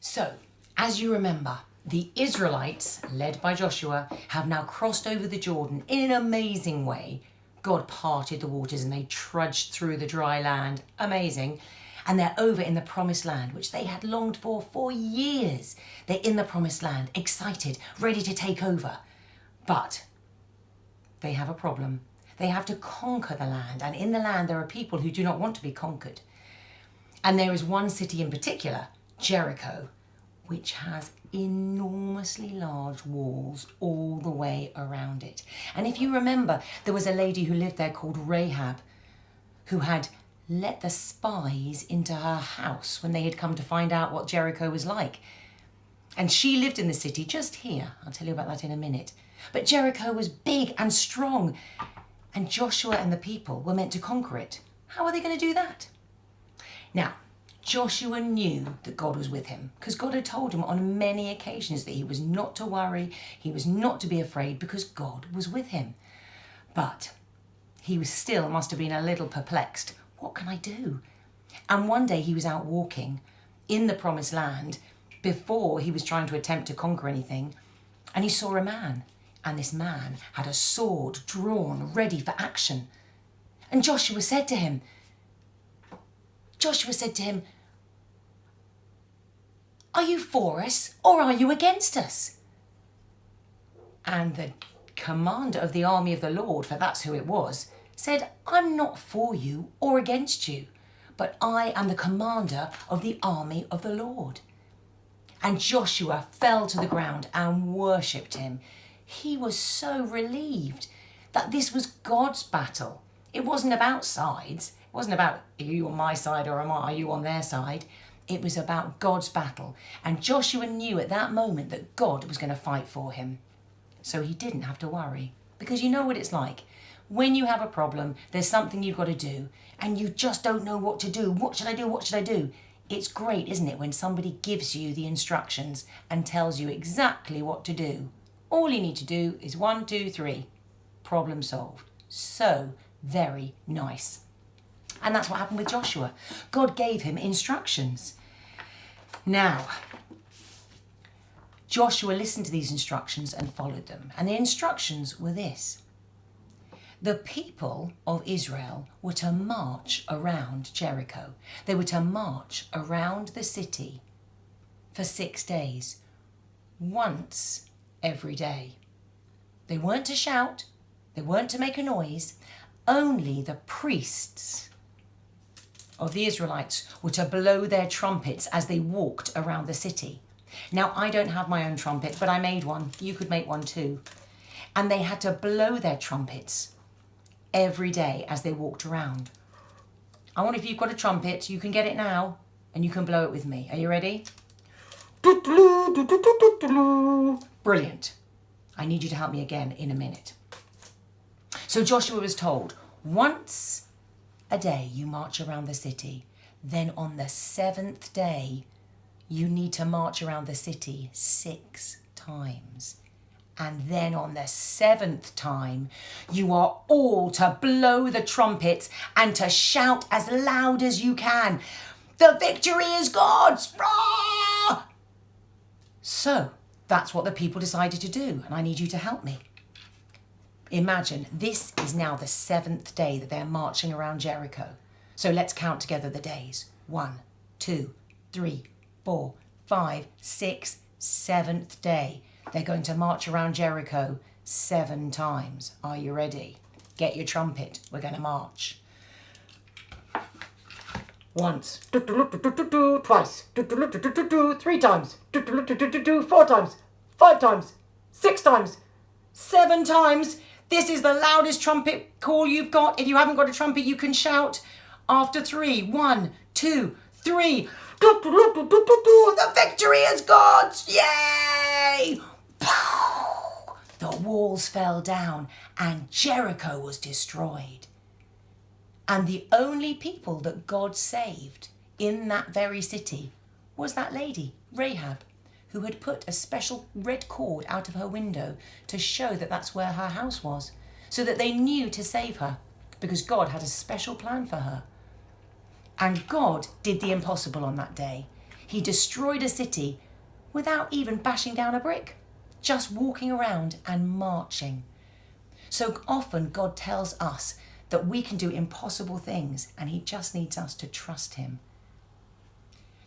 So, as you remember, the Israelites, led by Joshua, have now crossed over the Jordan in an amazing way. God parted the waters and they trudged through the dry land. Amazing. And they're over in the promised land, which they had longed for years. They're in the promised land, excited, ready to take over. But they have a problem. They have to conquer the land. And in the land, there are people who do not want to be conquered. And there is one city in particular, Jericho, which has enormously large walls all the way around it. And if you remember, there was a lady who lived there called Rahab, who had let the spies into her house when they had come to find out what Jericho was like. And she lived in the city just here. I'll tell you about that in a minute. But Jericho was big and strong, and Joshua and the people were meant to conquer it. How are they going to do that? Now, Joshua knew that God was with him because God had told him on many occasions that he was not to worry, he was not to be afraid because God was with him. But he was still must have been a little perplexed. What can I do? And one day he was out walking in the promised land before he was trying to attempt to conquer anything, and he saw a man, and this man had a sword drawn ready for action. And Joshua said to him, "Are you for us or are you against us?" And the commander of the army of the Lord, for that's who it was, said, "I'm not for you or against you, but I am the commander of the army of the Lord." And Joshua fell to the ground and worshipped him. He was so relieved that this was God's battle. It wasn't about sides. It wasn't about, are you on my side or are you on their side? It was about God's battle. And Joshua knew at that moment that God was going to fight for him. So he didn't have to worry. Because you know what it's like. When you have a problem, there's something you've got to do, and you just don't know what to do. What should I do? What should I do? It's great, isn't it, when somebody gives you the instructions and tells you exactly what to do. All you need to do is 1, 2, 3. Problem solved. So very nice. And that's what happened with Joshua. God gave him instructions. Now, Joshua listened to these instructions and followed them. And the instructions were this. The people of Israel were to march around Jericho. They were to march around the city for 6 days, once every day. They weren't to shout. They weren't to make a noise. Only the priests of the Israelites were to blow their trumpets as they walked around the city. Now, I don't have my own trumpet, but I made one. You could make one too. And they had to blow their trumpets every day as they walked around. I wonder if you've got a trumpet, you can get it now and you can blow it with me. Are you ready? Brilliant. I need you to help me again in a minute. So Joshua was told, once a day you march around the city. Then on the 7th day, you need to march around the city 6 times. And then on the 7th time, you are all to blow the trumpets and to shout as loud as you can. The victory is God's! Rah! So that's what the people decided to do, and I need you to help me. Imagine this is now the 7th day that they're marching around Jericho. So let's count together the days. 1, 2, 3, 4, 5, 6, 7th day. They're going to march around Jericho 7 times. Are you ready? Get your trumpet. We're going to march. Once. Twice. 3 times. 4 times. 5 times. 6 times. 7 times. This is the loudest trumpet call you've got. If you haven't got a trumpet, you can shout after 3. 1, 2, 3. The victory is God's! Yay! The walls fell down and Jericho was destroyed. And the only people that God saved in that very city was that lady, Rahab, who had put a special red cord out of her window to show that that's where her house was, so that they knew to save her, because God had a special plan for her. And God did the impossible on that day. He destroyed a city without even bashing down a brick, just walking around and marching. So often God tells us that we can do impossible things, and he just needs us to trust him.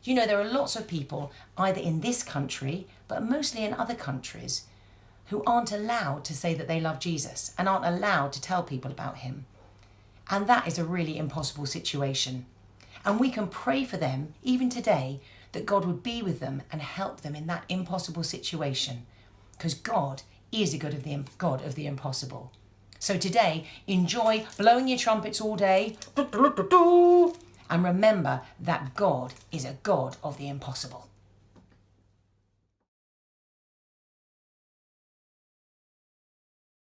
You know, there are lots of people, either in this country, but mostly in other countries, who aren't allowed to say that they love Jesus and aren't allowed to tell people about him. And that is a really impossible situation. And we can pray for them, even today, that God would be with them and help them in that impossible situation. Because God is a God of the impossible. So today, enjoy blowing your trumpets all day. And remember that God is a God of the impossible.